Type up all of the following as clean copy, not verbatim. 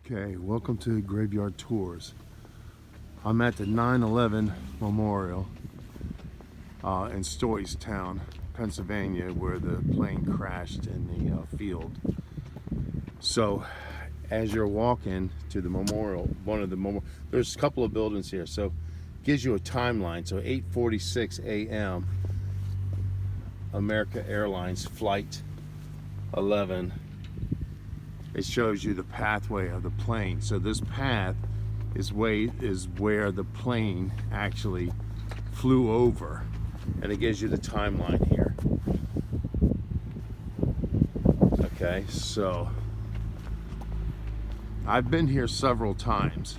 Okay, welcome to Graveyard Tours. I'm at the 9/11 Memorial in Stoystown, Pennsylvania, where the plane crashed in the field. So, as you're walking to the memorial, there's a couple of buildings here. So, it gives you a timeline. So, 8:46 a.m. America Airlines Flight 11. It shows you the pathway of the plane. So this path is where the plane actually flew over, and it gives you the timeline here. Okay, so I've been here several times.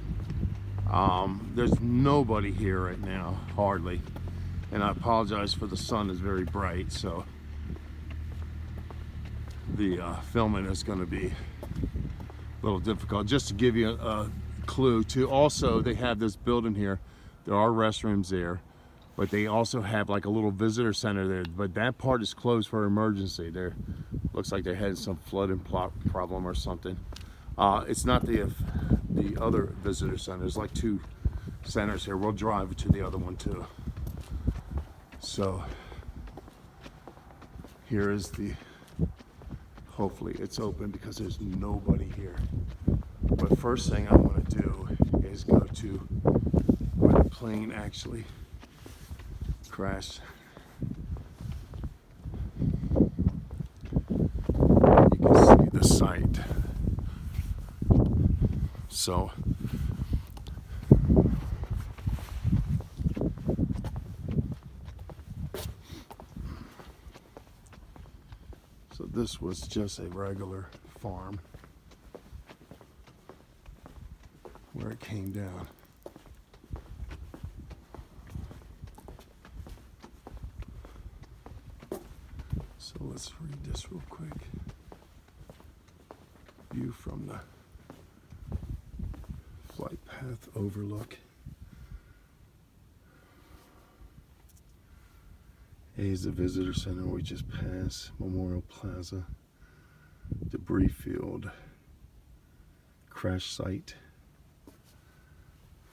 There's nobody here right now, hardly, and I apologize for the sun is very bright, so the filming is going to be a little difficult. Just to give you a clue too, also they have this building here. There are restrooms there, but they also have like a little visitor center there, but that part is closed for emergency. There looks like they had some flooding problem or something. It's not the other visitor center. There's like two centers here. We'll drive to the other one too. So here is the, hopefully it's open because there's nobody here. But first thing I want to do is go to where the plane actually crashed. You can see the site. So this was just a regular farm where it came down. So let's read this real quick. View from the flight path overlook. A is the visitor center we just passed, Memorial Plaza, debris field, crash site,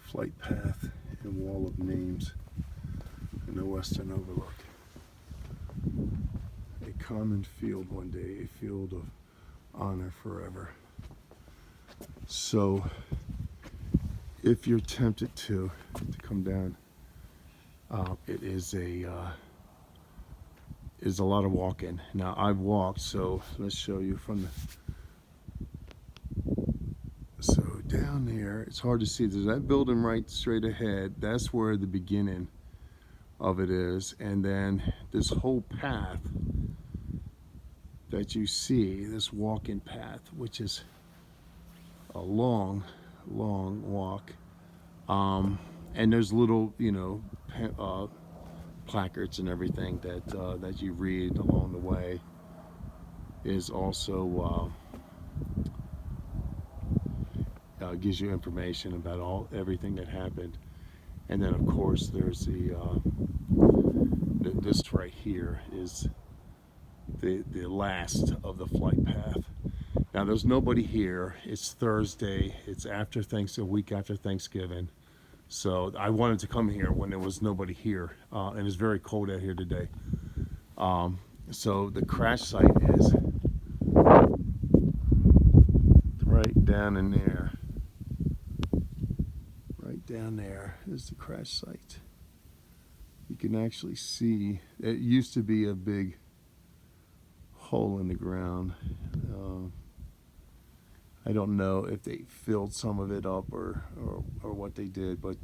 flight path, and wall of names in the western overlook. A common field one day, a field of honor forever. So if you're tempted to come down, it is a lot of walking. Now I've walked, so let's show you from so down there, it's hard to see. There's that building right straight ahead. That's where the beginning of it is, and then this whole path that you see, this walking path, which is a long walk, and there's little, placards and everything that you read along the way, is also gives you information about everything that happened. And then of course there's this right here is the last of the flight path. Now there's nobody here. It's Thursday. It's a week after Thanksgiving. So I wanted to come here when there was nobody here, and it's very cold out here today. So the crash site is right down in there. Right down there is the crash site. You can actually see, it used to be a big hole in the ground. I don't know if they filled some of it up or what they did, but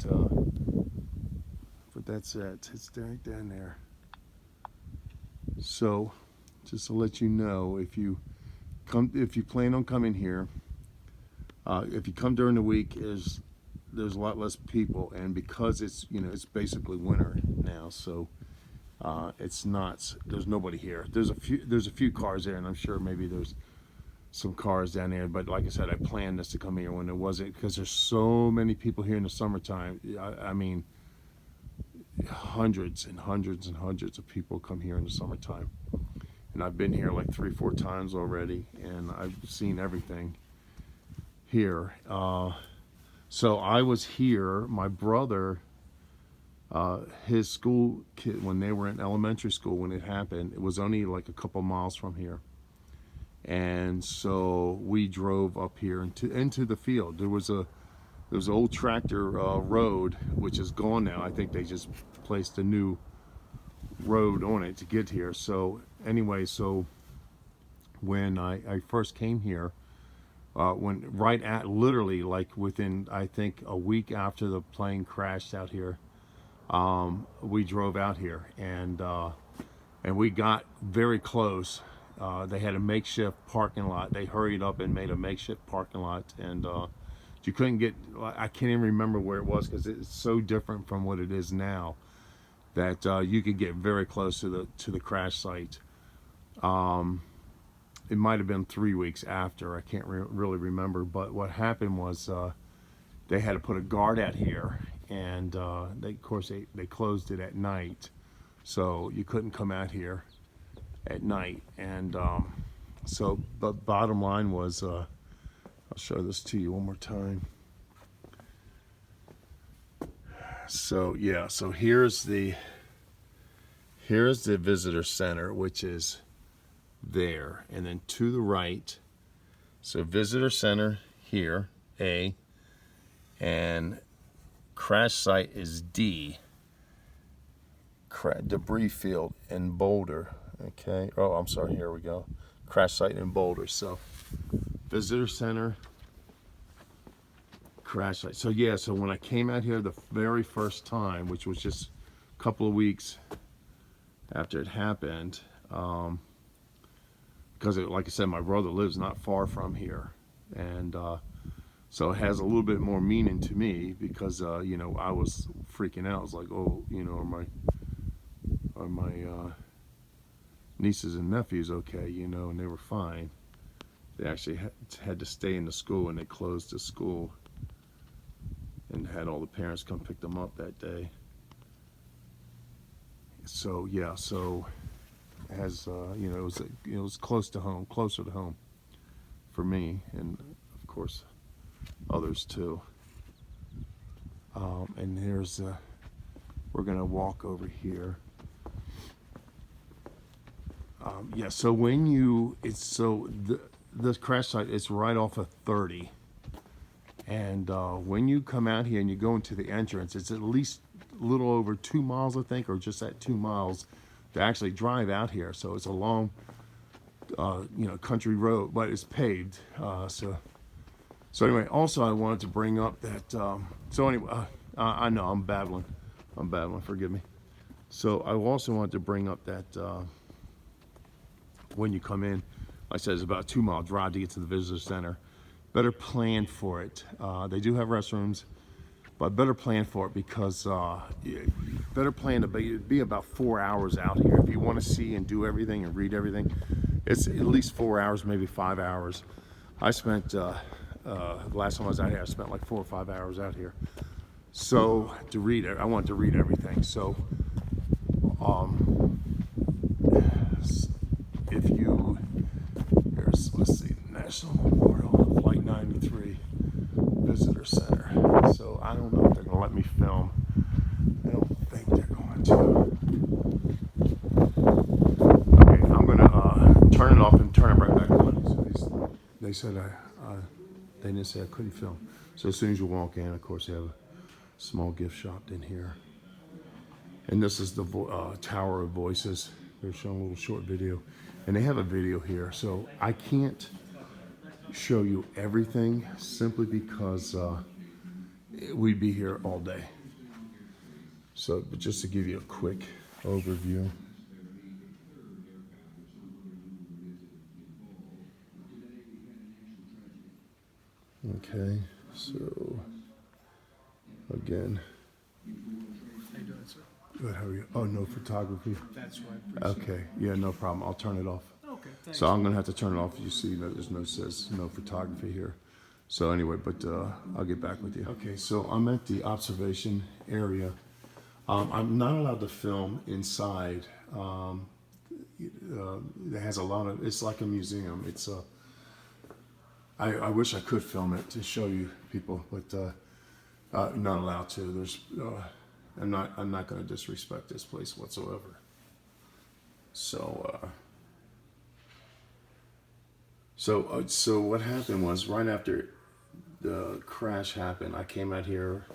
that's it. It's right down there. So, just to let you know, if you plan on coming here, if you come during the week, there's a lot less people, and because it's basically winter now, so there's nobody here. There's a few cars there, and I'm sure maybe there's some cars down there, but like I said, I planned this to come here when there wasn't, because there's so many people here in the summertime. I mean, hundreds and hundreds and hundreds of people come here in the summertime, and I've been here like 3-4 times already, and I've seen everything here. So I was here. My brother, his school kid, when they were in elementary school, when it happened, it was only like a couple miles from here. And so we drove up here into the field. There was an old tractor road, which is gone now. I think they just placed a new road on it to get here. So anyway, so when I first came here, when right at literally like within, I think, a week after the plane crashed out here, we drove out here, and we got very close. They had a makeshift parking lot. They hurried up and made a makeshift parking lot, and you couldn't get, I can't even remember where it was because it's so different from what it is now, that you could get very close to the crash site. It might have been 3 weeks after. I can't really remember. But what happened was they had to put a guard out here, and of course they closed it at night, so you couldn't come out here at night. And so, but bottom line was, I'll show this to you one more time. So yeah, so here's the visitor center, which is there, and then to the right, so visitor center here, A, and crash site is D, debris field in Boulder. Okay, oh, I'm sorry, here we go, crash site in Boulder. So visitor center, crash site. So yeah, so when I came out here the very first time, which was just a couple of weeks after it happened, because like I said, my brother lives not far from here, and so it has a little bit more meaning to me, because you know, I was freaking out. I was like, oh, you know, are my nieces and nephews okay? You know, and they were fine. They actually had to stay in the school, and they closed the school and had all the parents come pick them up that day. So yeah, so as you know, it was closer to home for me, and of course others too. And here's we're gonna walk over here. Yeah, so when you, the crash site is right off of 30, and when you come out here and you go into the entrance, it's at least a little over 2 miles, I think, or just at 2 miles to actually drive out here. So it's a long, you know, country road, but it's paved. So anyway, also I wanted to bring up that. So anyway, I know I'm babbling. Forgive me. So I also wanted to bring up that when you come in, like I said, it's about a 2 mile drive to get to the visitor center. Better plan for it. They do have restrooms, but better plan for it, because better plan to be about 4 hours out here. If you want to see and do everything and read everything, it's at least 4 hours, maybe 5 hours. I spent, last time I was out here, I spent like 4 or 5 hours out here. So to read it, I wanted to read everything. So if you, let's see, National Memorial, Flight 93, Visitor Center. So I don't know if they're going to let me film. I don't think they're going to. Okay, I'm going to turn it off and turn it right back on. So they said they didn't say I couldn't film. So as soon as you walk in, of course, they have a small gift shop in here. And this is the Tower of Voices. They're showing a little short video. And they have a video here. So I can't show you everything simply because we'd be here all day. So, but just to give you a quick overview. Okay, so again. How you doing, sir? Good, how are you? Oh, no photography? That's right. Okay, yeah, no problem. I'll turn it off. Okay, thanks. So I'm gonna have to turn it off. You see that says no photography here. So anyway, but I'll get back with you. Okay, so I'm at the observation area. I'm not allowed to film inside. It has a lot of, it's like a museum. It's I wish I could film it to show you people, but not allowed to. I'm not going to disrespect this place whatsoever. So what happened was right after the crash happened, I came out here.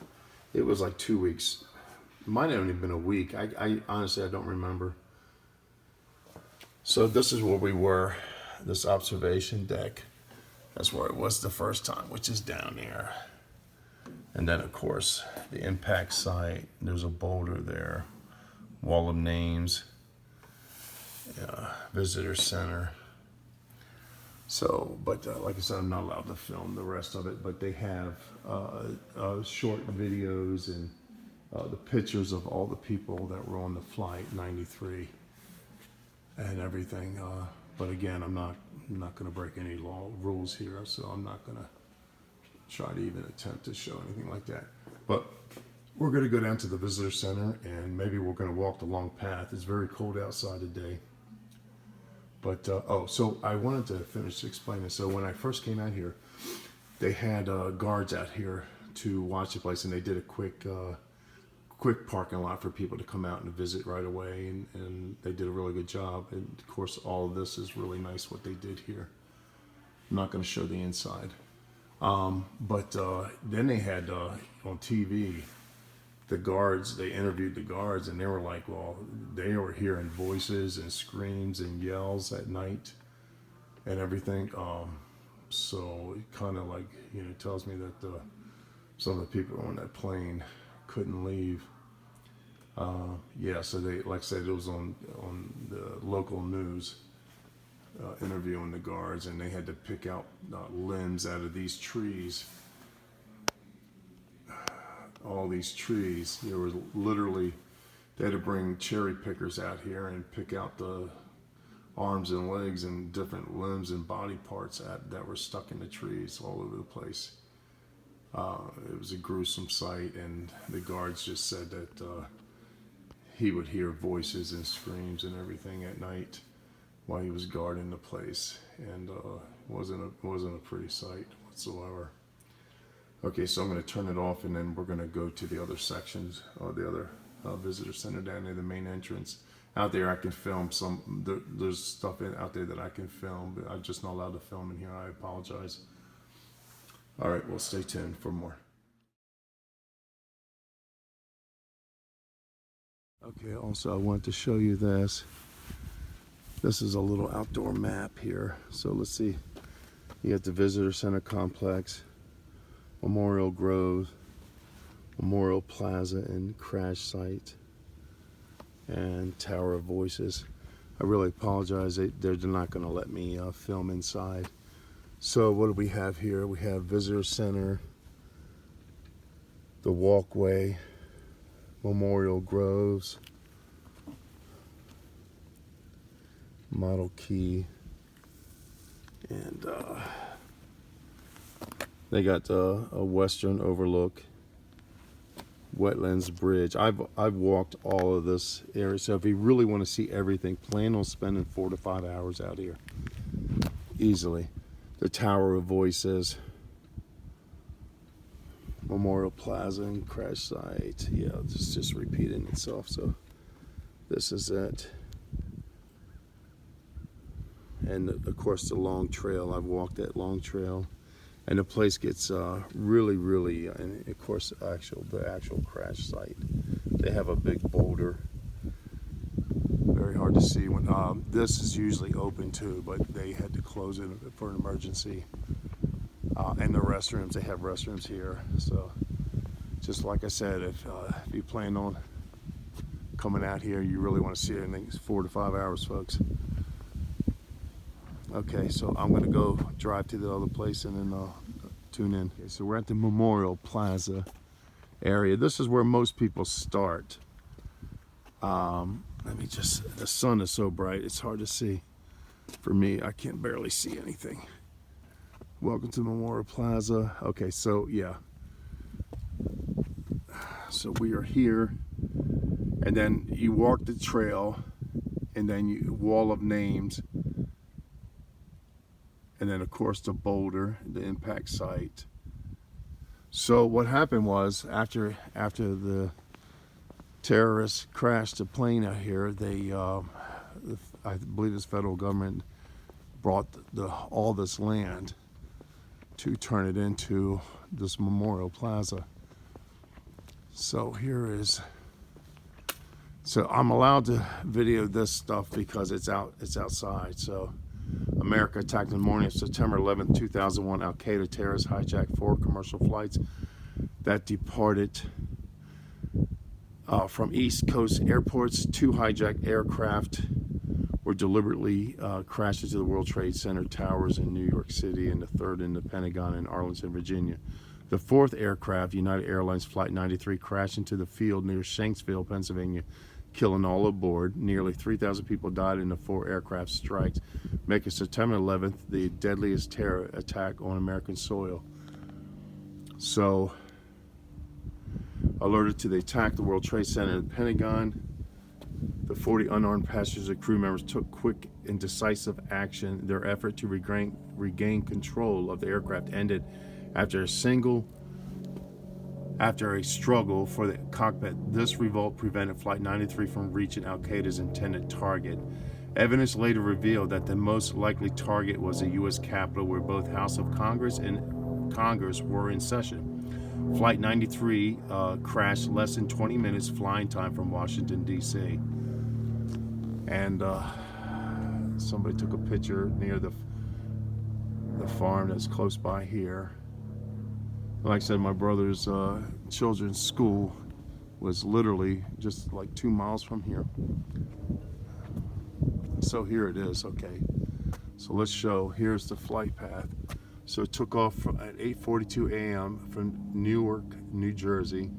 It was like 2 weeks. It might have only been a week. I honestly, I don't remember. So this is where we were, this observation deck. That's where it was the first time, which is down there. And then, of course, the impact site. There's a boulder there. Wall of names. Visitor center. So, but like I said, I'm not allowed to film the rest of it. But they have short videos and the pictures of all the people that were on the flight 93 and everything. But again, I'm not going to break any rules here, so I'm not going to try to even attempt to show anything like that. But we're going to go down to the visitor center, and maybe we're going to walk the long path. It's very cold outside today. But so I wanted to finish explaining. So when I first came out here, they had guards out here to watch the place, and they did a quick parking lot for people to come out and visit right away, and they did a really good job. And of course, all of this is really nice what they did here. I'm not going to show the inside, but then they had on TV the guards. They interviewed the guards, and they were like, well, they were hearing voices and screams and yells at night and everything. So it kind of like, tells me that some of the people on that plane couldn't leave. So they, like I said, it was on the local news, interviewing the guards, and they had to pick out limbs out of these trees. All these trees, there was literally, they had to bring cherry pickers out here and pick out the arms and legs and different limbs and body parts that were stuck in the trees all over the place. It was a gruesome sight, and the guards just said that he would hear voices and screams and everything at night while he was guarding the place, and wasn't a pretty sight whatsoever. Okay, so I'm going to turn it off, and then we're going to go to the other sections, the other visitor center down near the main entrance. Out there, I can film some. There's stuff out there that I can film, but I'm just not allowed to film in here. I apologize. All right, well, stay tuned for more. Okay, also I want to show you this. This is a little outdoor map here. So let's see. You got the Visitor Center Complex, Memorial Grove, Memorial Plaza and Crash Site, and Tower of Voices. I really apologize. They're not going to let me film inside. So what do we have here? We have Visitor Center, the walkway, Memorial Groves, Model Key, and they got a Western Overlook, Wetlands Bridge. I've walked all of this area, so if you really want to see everything, plan on spending 4 to 5 hours out here easily. The Tower of Voices, Memorial Plaza and Crash Site. Yeah, it's just repeating itself. So this is it. And of course the Long Trail. I've walked that Long Trail, and the place gets really, really. And of course, the actual crash site. They have a big boulder. Very hard to see when this is usually open too, but they had to close it for an emergency. And the restrooms, they have restrooms here. So just like I said, if you plan on coming out here, you really want to see anything, it's 4 to 5 hours, folks. Okay, so I'm gonna go drive to the other place and then tune in. Okay, so we're at the Memorial Plaza area. This is where most people start. The sun is so bright, it's hard to see. For me, I can barely see anything. Welcome to Memorial Plaza. Okay, so yeah. So we are here, and then you walk the trail, and then Wall of Names, and then of course the boulder, the impact site. So what happened was after the terrorists crashed the plane out here, they I believe this federal government brought all this land to turn it into this memorial plaza. So here is, so I'm allowed to video this stuff because it's outside. So America attacked in the morning of September 11th, 2001. Al-Qaeda terrorists hijacked 4 commercial flights that departed from East Coast airports. 2 hijacked aircraft were deliberately crashed into the World Trade Center towers in New York City, and the 3rd in the Pentagon in Arlington, Virginia. The 4th aircraft, United Airlines Flight 93, crashed into the field near Shanksville, Pennsylvania, killing all aboard. Nearly 3,000 people died in the 4 aircraft strikes, making September 11th the deadliest terror attack on American soil. So, alerted to the attack, the World Trade Center and the Pentagon, the 40 unarmed passengers and crew members took quick and decisive action. Their effort to regain control of the aircraft ended after a struggle for the cockpit. This revolt prevented Flight 93 from reaching Al-Qaeda's intended target. Evidence later revealed that the most likely target was the U.S. Capitol, where both House of Congress and Congress were in session. Flight 93 crashed less than 20 minutes flying time from Washington, D.C. And somebody took a picture near the farm that's close by here. Like I said, my brother's children's school was literally just like 2 miles from here. So here it is, okay. So let's show, here's the flight path. So it took off at 8:42 a.m. from Newark, New Jersey.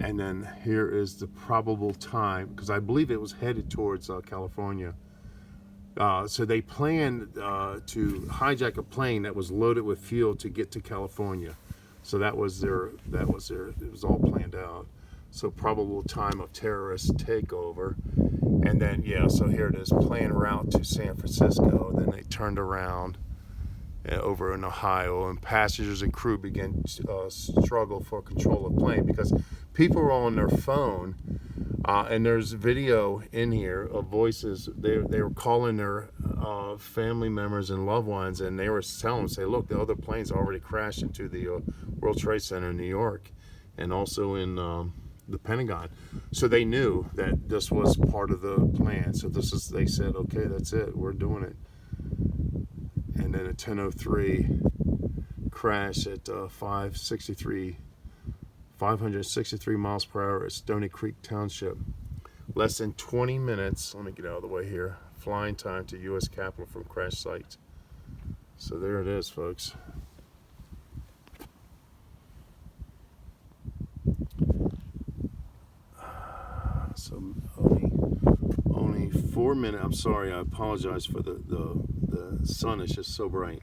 And then here is the probable time, because I believe it was headed towards California. So they planned to hijack a plane that was loaded with fuel to get to California. So it was all planned out. So probable time of terrorist takeover. And then, yeah, so here it is, plane route to San Francisco. Then they turned around over in Ohio, and passengers and crew began to struggle for control of the plane because people were on their phone. And there's video in here of voices. They were calling their family members and loved ones, and they were telling them, say, look, the other planes already crashed into the World Trade Center in New York and also in the Pentagon. So they knew that this was part of the plan. So they said, okay, that's it, we're doing it. And then at 10:03, crash at 563 miles per hour at Stony Creek Township. Less than 20 minutes, let me get out of the way here, flying time to U.S. Capitol from crash site. So there it is, folks. So only 4 minutes, I'm sorry, I apologize for the sun is just so bright.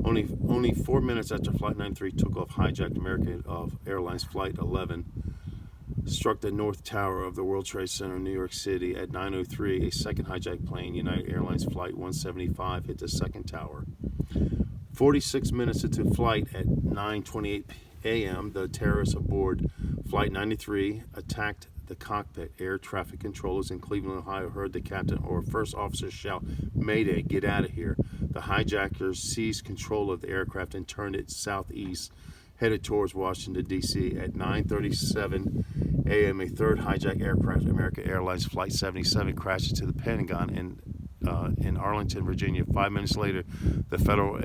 Only 4 minutes after Flight 93 took off, hijacked American Airlines Flight 11 struck the North Tower of the World Trade Center in New York City. At 9:03, a second hijacked plane, United Airlines Flight 175, hit the second tower. 46 minutes into flight, at 9:28 a.m., the terrorists aboard Flight 93 attacked the cockpit. Air traffic controllers in Cleveland, Ohio heard the captain or first officer shout, "Mayday, get out of here." The hijackers seized control of the aircraft and turned it southeast, headed towards Washington, D.C. At 9:37 a.m., a third hijacked aircraft, American Airlines Flight 77, crashed into the Pentagon in Arlington, Virginia. 5 minutes later, the Federal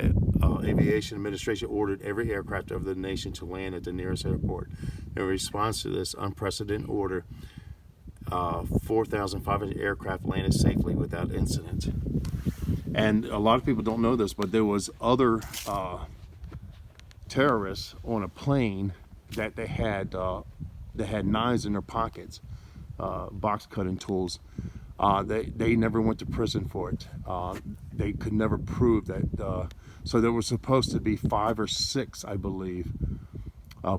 Aviation Administration ordered every aircraft over the nation to land at the nearest airport. In response to this unprecedented order, 4,500 aircraft landed safely without incident. And a lot of people don't know this, but there was other terrorists on a plane that they had knives in their pockets, box cutting tools. They never went to prison for it. They could never prove that. So there were supposed to be 5 or 6, I believe,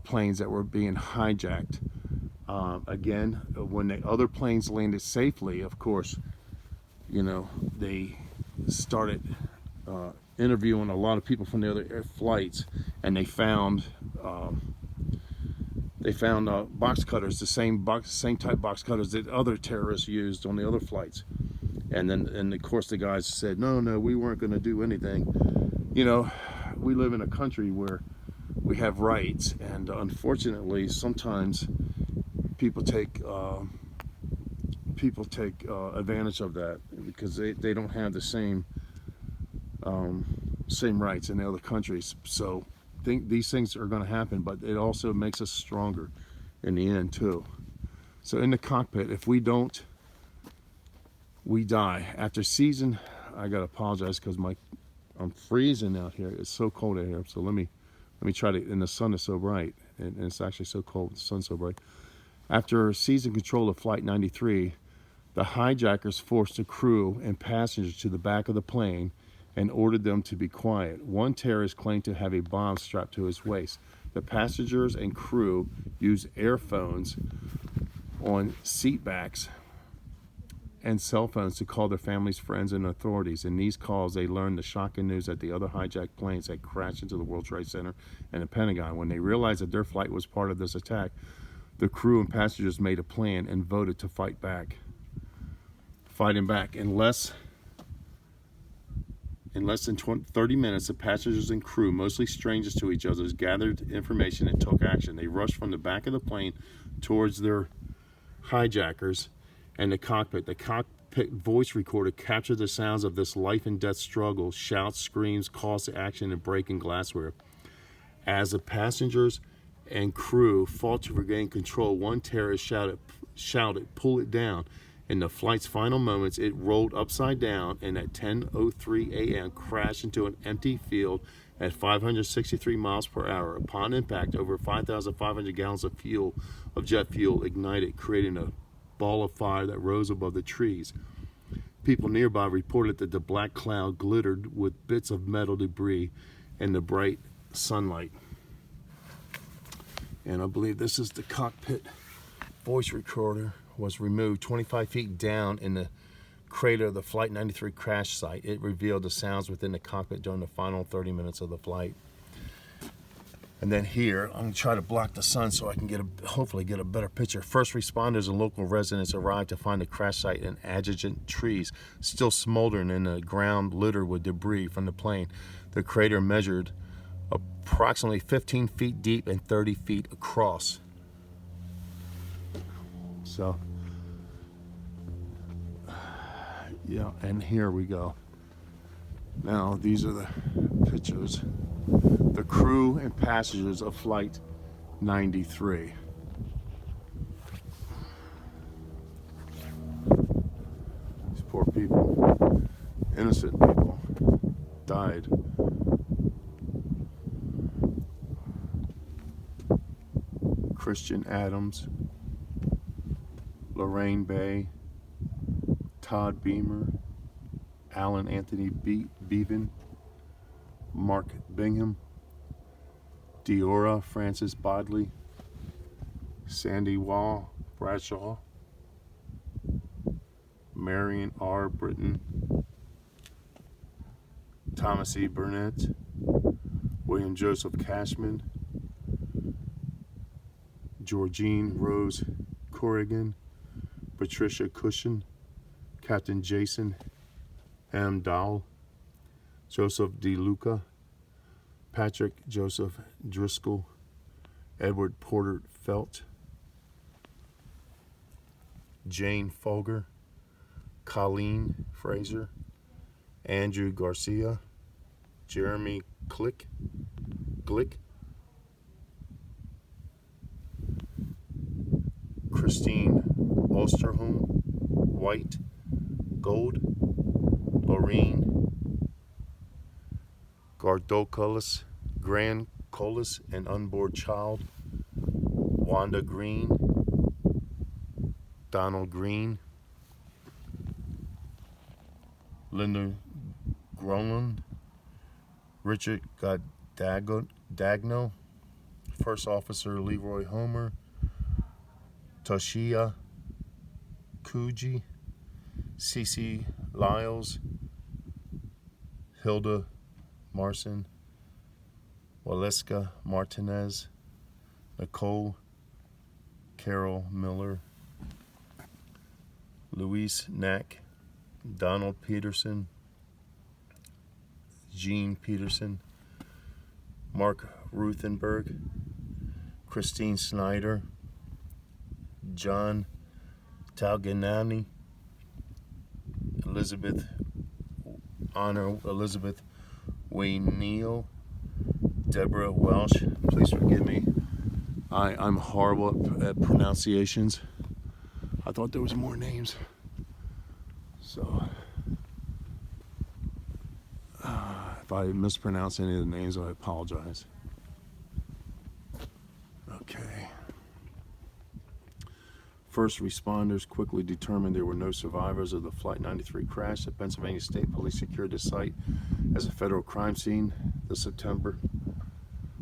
planes that were being hijacked. Again, when the other planes landed safely, of course, you know, they started interviewing a lot of people from the other flights, and they found box cutters, the same type box cutters that other terrorists used on the other flights. And of course the guys said, no, we weren't going to do anything. You know, we live in a country where we have rights, and unfortunately sometimes people take advantage of that because they don't have the same rights in the other countries. So these things are going to happen, but it also makes us stronger in the end too. So in the cockpit, if we don't, we die. After season, I gotta apologize because I'm freezing out here. It's so cold out here. So let me try to, and the sun is so bright, and it's actually so cold, the sun's so bright. After season control of Flight 93, the hijackers forced the crew and passengers to the back of the plane and ordered them to be quiet. One terrorist claimed to have a bomb strapped to his waist. The passengers and crew used earphones on seat backs and cell phones to call their families, friends, and authorities. In these calls, they learned the shocking news that the other hijacked planes had crashed into the World Trade Center and the Pentagon. When they realized that their flight was part of this attack, the crew and passengers made a plan and voted to fight back. Fighting back. In less than 30 minutes, the passengers and crew, mostly strangers to each other, gathered information and took action. They rushed from the back of the plane towards their hijackers and the cockpit. The cockpit voice recorder captured the sounds of this life and death struggle, shouts, screams, calls to action, and breaking glassware. As the passengers and crew fought to regain control, one terrorist shouted, "Pull it down." In the flight's final moments, it rolled upside down and at 10:03 a.m. crashed into an empty field at 563 miles per hour. Upon impact, over 5,500 gallons of jet fuel ignited, creating a ball of fire that rose above the trees. People nearby reported that the black cloud glittered with bits of metal debris in the bright sunlight. And I believe this is the cockpit voice recorder. Was removed 25 feet down in the crater of the Flight 93 crash site. It revealed the sounds within the cockpit during the final 30 minutes of the flight. And then here, I'm going to try to block the sun so I can hopefully get a better picture. First responders and local residents arrived to find the crash site and adjacent trees still smoldering in the ground littered with debris from the plane. The crater measured approximately 15 feet deep and 30 feet across. So, yeah, and here we go. Now, these are the pictures. The crew and passengers of Flight 93. These poor people, innocent people, died. Christian Adams, Lorraine Bay, Todd Beamer, Alan Anthony Bevan, Mark Bingham, Deora Francis Bodley, Sandy Wall Bradshaw, Marion R. Britton, Thomas E. Burnett, William Joseph Cashman, Georgine Rose Corrigan, Patricia Cushion, Captain Jason M. Dahl, Joseph D. Luca, Patrick Joseph Driscoll, Edward Porter Felt, Jane Folger, Colleen Fraser, Andrew Garcia, Jeremy Glick, Christine Osterholm, White, Gold, Laureen Gardocolis, Gran Colas, and unborn child, Wanda Green, Donald Green, Linda Groenland, Richard Dagno, First Officer Leroy Homer, Toshia Kuji, Cece Lyles, Hilda Marson, Waleska Martinez, Nicole Carol Miller, Luis Knack, Donald Peterson, Jean Peterson, Mark Ruthenberg, Christine Snyder, John Talganani, Elizabeth Wayne Neal, Deborah Welsh. Please forgive me. I'm horrible at pronunciations. I thought there was more names. So if I mispronounce any of the names, I apologize. Okay. First responders quickly determined there were no survivors of the Flight 93 crash. The Pennsylvania State Police secured the site as a federal crime scene. The September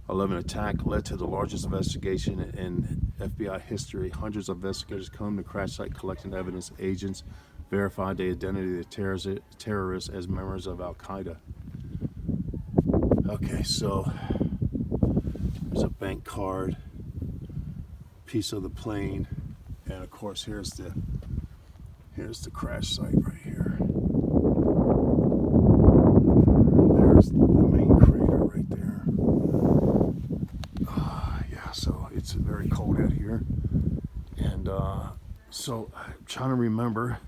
11 attack led to the largest investigation in FBI history. Hundreds of investigators combed the crash site collecting evidence. Agents verified the identity of the terrorists as members of Al-Qaeda. Okay, so there's a bank card, piece of the plane, and of course here's the crash site right here. There's the main crater right there. Yeah, so it's very cold out here, and so I'm trying to remember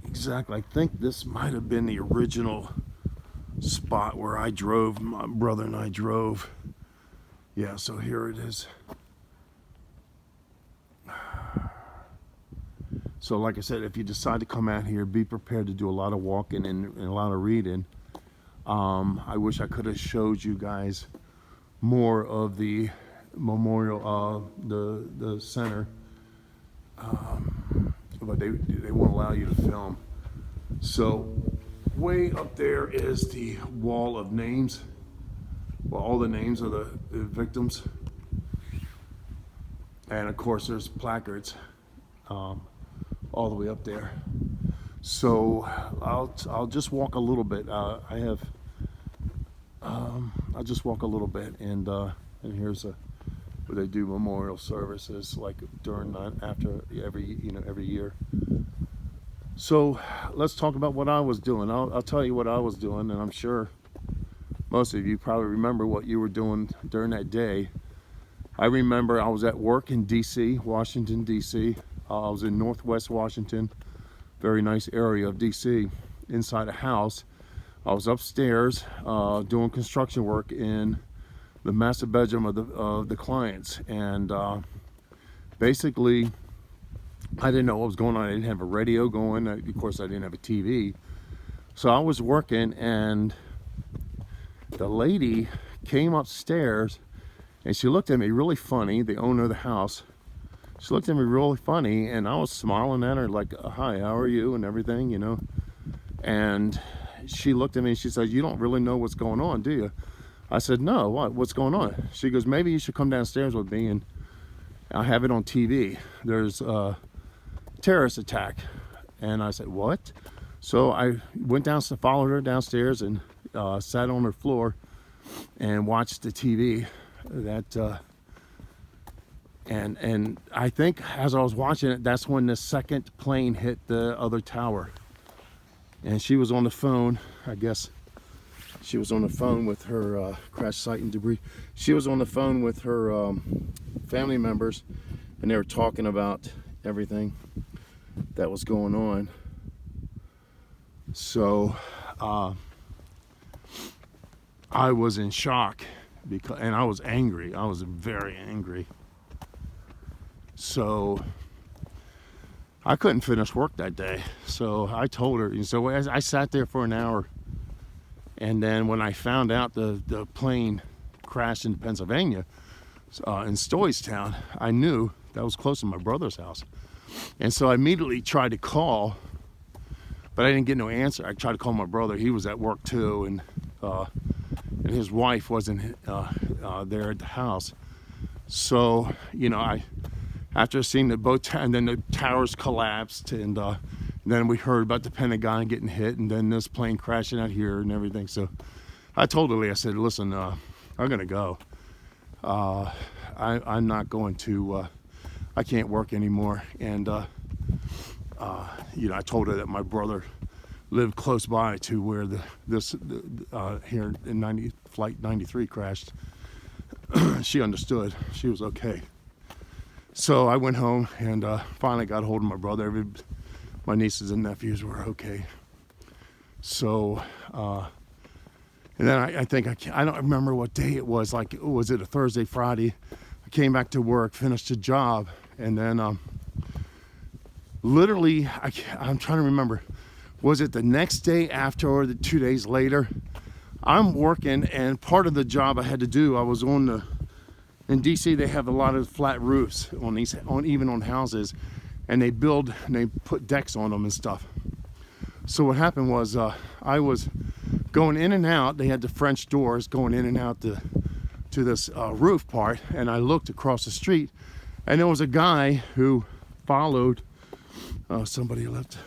exactly. I think this might have been the original spot where I drove. My brother and I drove. Yeah, so here it is. So like I said, if you decide to come out here, be prepared to do a lot of walking and a lot of reading. I wish I could have showed you guys more of the memorial, the center, but they won't allow you to film. So way up there is the wall of names, well, all the names of the victims, and of course there's placards all the way up there. So I'll just walk a little bit. I'll just walk a little bit, and here's where they do memorial services, like after every year. So let's talk about what I was doing. I'll tell you what I was doing, and I'm sure most of you probably remember what you were doing during that day. I remember I was at work in D.C., Washington, D.C. I was in Northwest Washington, very nice area of D.C. Inside a house. I was upstairs doing construction work in the master bedroom of the clients, and basically I didn't know what was going on. I didn't have a radio going. Of course, I didn't have a TV. So I was working, and the lady came upstairs, and she looked at me really funny, the owner of the house. She looked at me really funny, and I was smiling at her like, hi, how are you, and everything, you know. And she looked at me and she said, you don't really know what's going on, do you? I said, no, what's going on? She goes, maybe you should come downstairs with me, and I have it on TV. There's a terrorist attack. And I said, what? So I went down, followed her downstairs, and sat on her floor and watched the TV. And I think as I was watching it, that's when the second plane hit the other tower. And she was on the phone. I guess she was on the phone with her crash site and debris. She was on the phone with her family members, and they were talking about everything that was going on. So I was in shock, and I was angry. I was very angry. So I couldn't finish work that day. So I told her, and so I sat there for an hour. And then when I found out the plane crashed in Pennsylvania, in Stoystown, I knew that was close to my brother's house. And so I immediately tried to call, but I didn't get no answer. I tried to call my brother. He was at work too, and his wife wasn't there at the house. So, you know, after seeing the boat, and then the towers collapsed, and then we heard about the Pentagon getting hit, and then this plane crashing out here and everything. So I told Lee, I said, listen, I'm gonna go. I'm not going to, I can't work anymore. And you know, I told her that my brother lived close by to where here in Flight 93 crashed. She understood. She was okay. So I went home and finally got hold of my brother. My nieces and nephews were okay. So, and then I think, I don't remember what day it was. Like, was it a Thursday, Friday? I came back to work, finished the job, and then literally, I'm trying to remember, was it the next day after or the 2 days later? I'm working, and part of the job I had to do, I was in DC, they have a lot of flat roofs even on houses, and they put decks on them and stuff. So what happened was I was going in and out. They had the French doors going in and out to this roof part, and I looked across the street, and there was a guy who followed. Somebody left.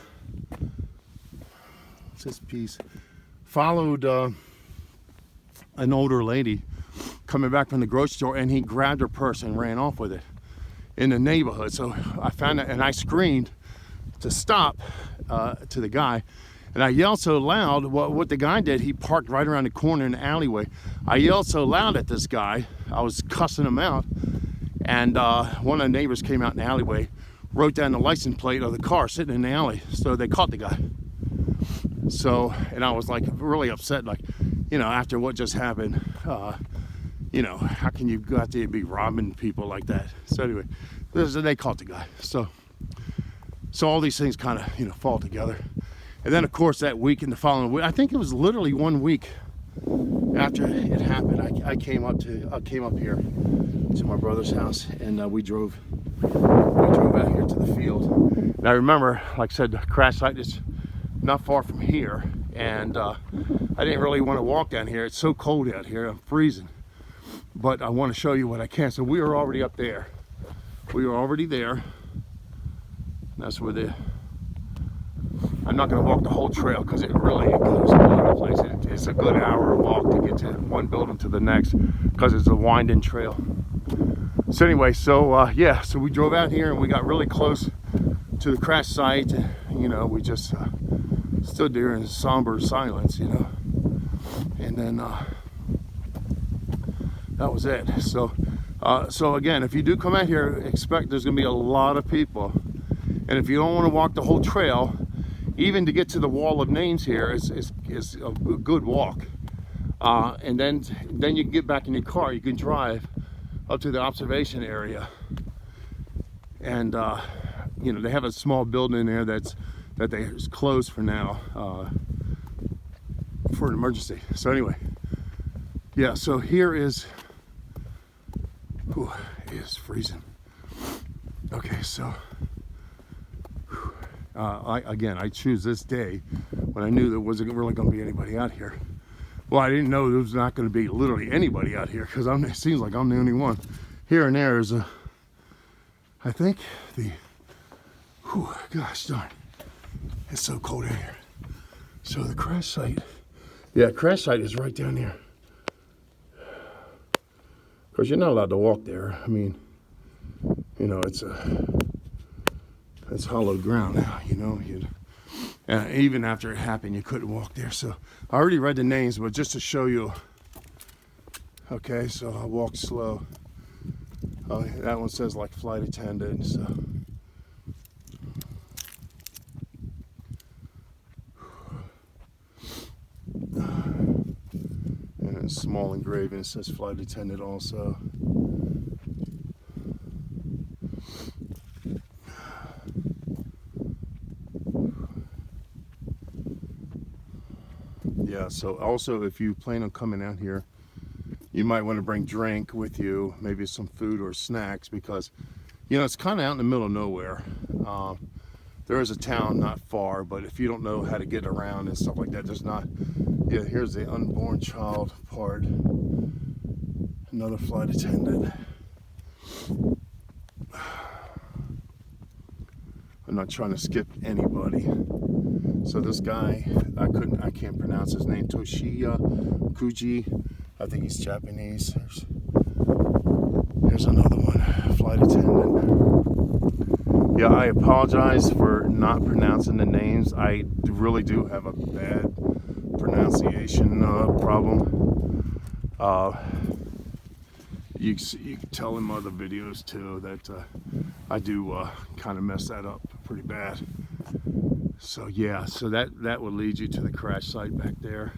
What's this piece? Followed an older lady coming back from the grocery store, and he grabbed her purse and ran off with it in the neighborhood. So I found it, and I screamed to stop to the guy, and I yelled so loud. What the guy did, he parked right around the corner in the alleyway. I yelled so loud at this guy, I was cussing him out, and one of the neighbors came out in the alleyway, wrote down the license plate of the car sitting in the alley, so they caught the guy. So, and I was like really upset, like, you know, after what just happened, you know, how can you go out there and be robbing people like that? So anyway, they caught the guy. So all these things kind of, you know, fall together. And then of course that week and the following week, I think it was literally 1 week after it happened, I came up here to my brother's house, and we drove out here to the field. And I remember, like I said, the crash site is not far from here, and I didn't really want to walk down here. It's so cold out here, I'm freezing. But I want to show you what I can. So we were already up there. We were already there. That's where I'm not going to walk the whole trail because it really goes all over the place. It's a good hour walk to get to one building to the next because it's a winding trail. So anyway, yeah, so we drove out here and we got really close to the crash site. You know, we just stood there in somber silence, you know, and then that was it. So again, if you do come out here, expect there's gonna be a lot of people, and if you don't want to walk the whole trail, even to get to the wall of names here is a good walk, and then you can get back in your car. You can drive up to the observation area, and you know, they have a small building in there that is closed for now for an emergency. So anyway, yeah, so here is, it is freezing. Okay, so I choose this day when I knew there wasn't really going to be anybody out here. Well, I didn't know there was not going to be literally anybody out here, because it seems like I'm the only one. Here and there is I think gosh darn, it's so cold in here. So the crash site, yeah, crash site is right down there. Of course, you're not allowed to walk there. I mean, you know, it's hollowed ground now, you know. And even after it happened, you couldn't walk there. So I already read the names, but just to show you. Okay, so I walked slow. Oh, that one says like flight attendant, so. And it's small engraving, it says flight attendant also. Yeah, so also if you plan on coming out here, you might want to bring drink with you, maybe some food or snacks, because, you know, it's kind of out in the middle of nowhere. There is a town not far, but if you don't know how to get around and stuff like that, there's not. Yeah, here's the unborn child part. Another flight attendant. I'm not trying to skip anybody. So this guy, I can't pronounce his name. Toshiya Kuji. I think he's Japanese. Here's another one, flight attendant. Yeah, I apologize for not pronouncing the names. I really do have a bad pronunciation problem. You can tell in other videos too that I do kind of mess that up pretty bad. So yeah, so that would lead you to the crash site back there.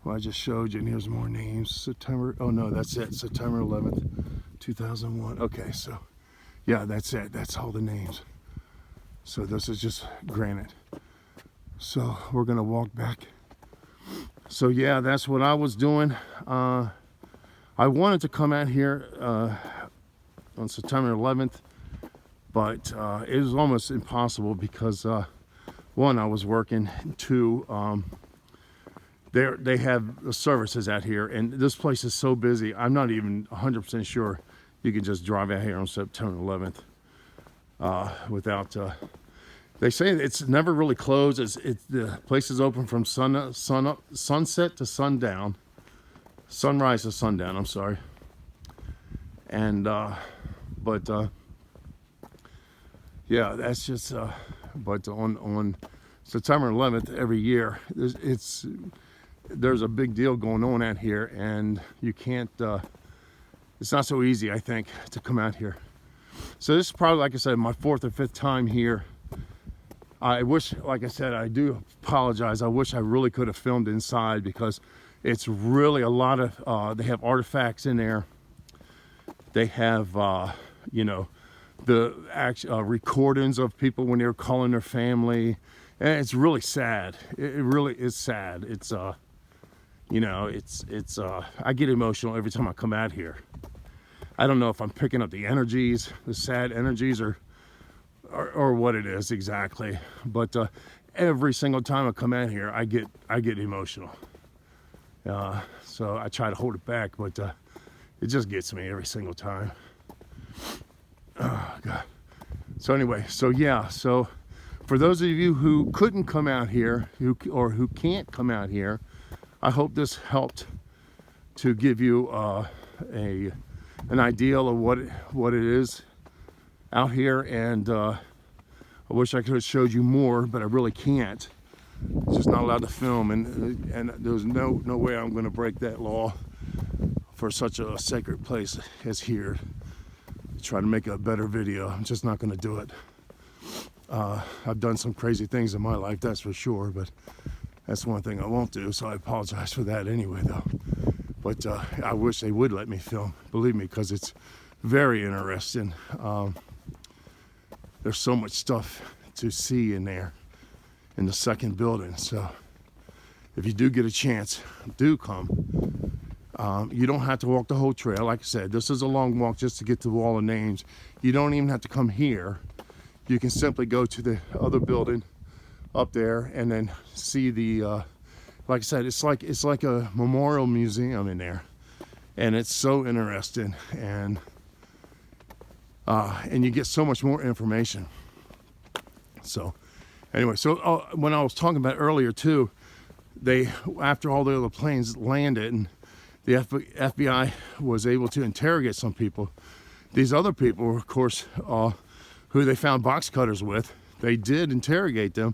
Well, I just showed you, and here's more names. September, oh no, that's it, September 11th, 2001. Okay, so yeah, that's it, that's all the names. So this is just granite. So we're gonna walk back. So yeah, that's what I was doing. I wanted to come out here on September 11th, but it was almost impossible because one, I was working, two, they have the services out here, and this place is so busy. I'm not even 100% sure you can just drive out here on September 11th without. They say it's never really closed. The place is open from sunset to sundown, sunrise to sundown. I'm sorry, and yeah, that's just. But on September 11th every year, there's a big deal going on out here, and you can't. It's not so easy, I think, to come out here. So this is probably, like I said, my 4th or 5th time here. I wish, like I said, I do apologize. I wish I really could have filmed inside because it's really a lot of. They have artifacts in there. They have, you know, the recordings of people when they were calling their family, and it's really sad. It really is sad. It's you know, it's I get emotional every time I come out here. I don't know if I'm picking up the energies, the sad energies, or what it is exactly, but every single time I come out here, I get emotional. So I try to hold it back, but it just gets me every single time. Oh God. So anyway, so yeah, so for those of you who couldn't come out here, who can't come out here, I hope this helped to give you an idea of what it is out here. And I wish I could have showed you more, but I really can't. It's just not allowed to film, and there's no way I'm going to break that law for such a sacred place as here. Try to make a better video. I'm just not going to do it. I've done some crazy things in my life, that's for sure, but that's one thing I won't do, so I apologize for that anyway, though. But I wish they would let me film, believe me, because it's very interesting. There's so much stuff to see in there in the second building, so if you do get a chance, do come. You don't have to walk the whole trail. Like I said, this is a long walk just to get to the wall of names. You don't even have to come here. You can simply go to the other building up there and then see the, like I said, it's like a memorial museum in there, and it's so interesting, and you get so much more information. So anyway, so when I was talking about earlier too, after all the other planes landed and the FBI was able to interrogate some people. These other people, of course, who they found box cutters with, they did interrogate them,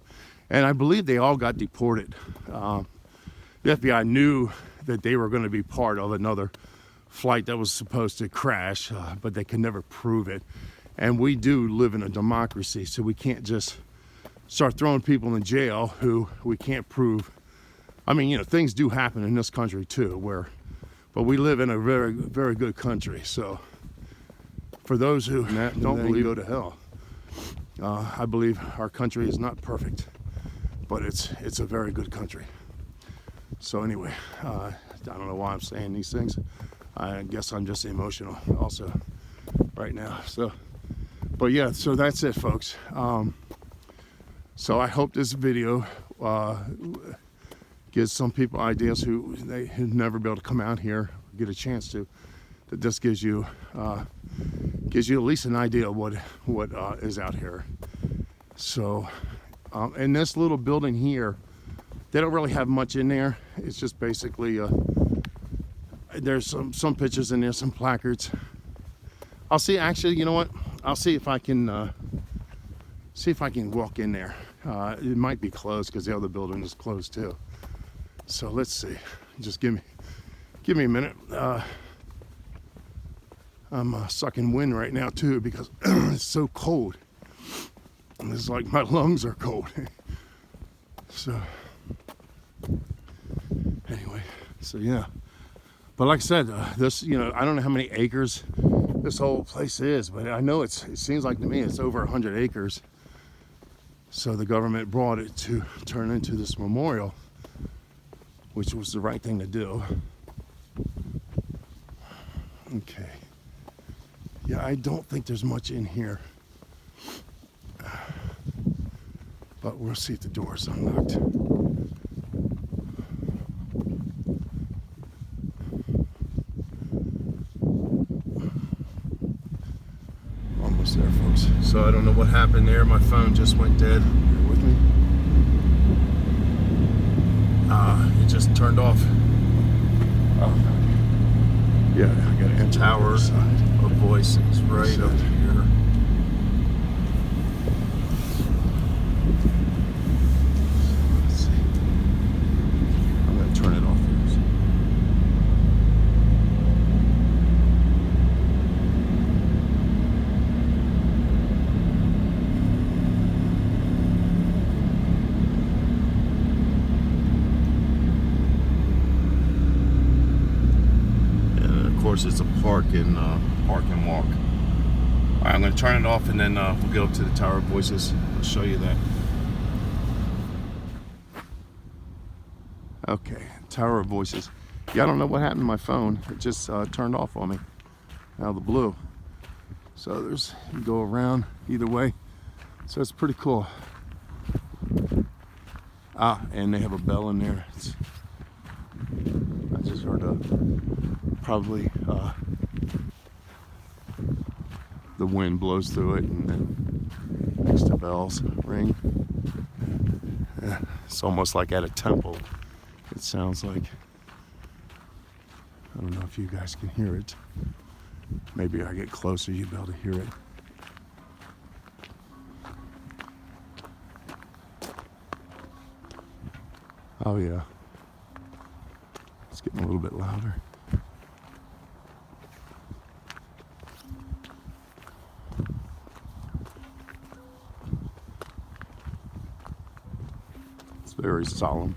and I believe they all got deported. The FBI knew that they were going to be part of another flight that was supposed to crash, but they could never prove it. And we do live in a democracy, so we can't just start throwing people in jail who we can't prove. I mean, you know, things do happen in this country too, but we live in a very, very good country. So for those who don't believe, go to hell. I believe our country is not perfect, but it's a very good country. So anyway, I don't know why I'm saying these things. I guess I'm just emotional also right now. So, but yeah, so that's it, folks. So I hope this video gives some people ideas who have never been able to come out here, get a chance to. That this gives you at least an idea of what is out here. So, and this little building here, they don't really have much in there. It's just basically, there's some pictures in there, some placards. I'll see, actually, you know what? I'll see if I can walk in there. It might be closed because the other building is closed too. So let's see. Just give me a minute. I'm sucking wind right now too because it's so cold. And it's like my lungs are cold. So anyway, so yeah. But like I said, this, you know, I don't know how many acres this whole place is, but I know it seems like to me it's over 100 acres. So the government brought it to turn into this memorial, which was the right thing to do. Okay. Yeah, I don't think there's much in here. But we'll see if the door is unlocked. Almost there, folks. So I don't know what happened there. My phone just went dead. Bear with me. It just turned off. Oh. Yeah, I got a tower of voices right up here. Let's see. I'm gonna turn it off first. Of course, it's a park and walk. All right, I'm going to turn it off and then we'll go up to the Tower of Voices. I'll show you that. Okay, Tower of Voices. Yeah, I don't know what happened to my phone. It just turned off on me out of the blue. So there's, you go around either way. So it's pretty cool. And they have a bell in there. I just heard probably the wind blows through it and then makes the bells ring. Yeah, it's almost like at a temple, it sounds like. I don't know if you guys can hear it. Maybe I get closer, you'll be able to hear it. Oh yeah. It's getting a little bit louder. It's very solemn.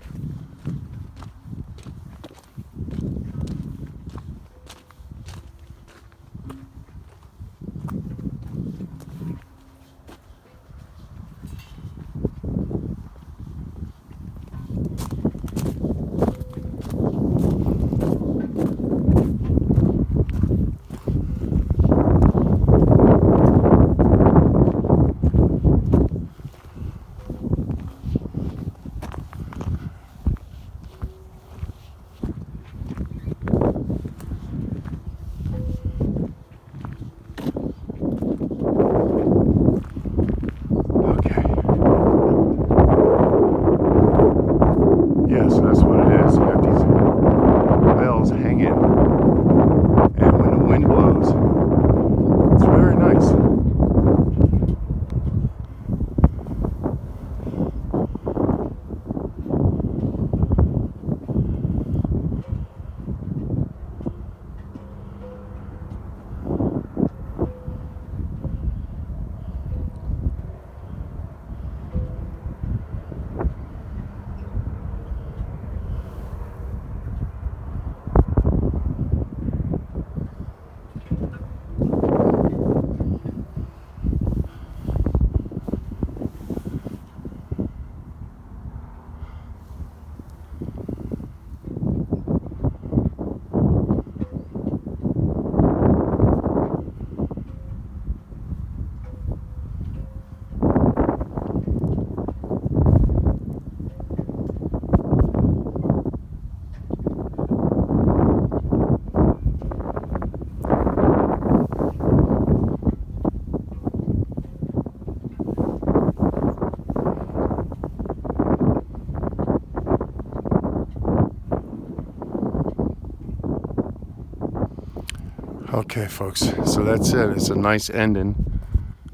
Okay, folks, so that's it. It's a nice ending.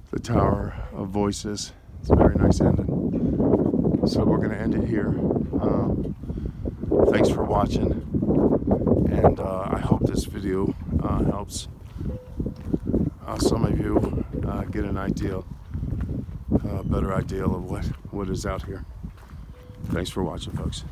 The Tower of Voices. It's a very nice ending. So we're going to end it here. Thanks for watching. And I hope this video helps some of you get an idea, a better idea of what is out here. Thanks for watching, folks.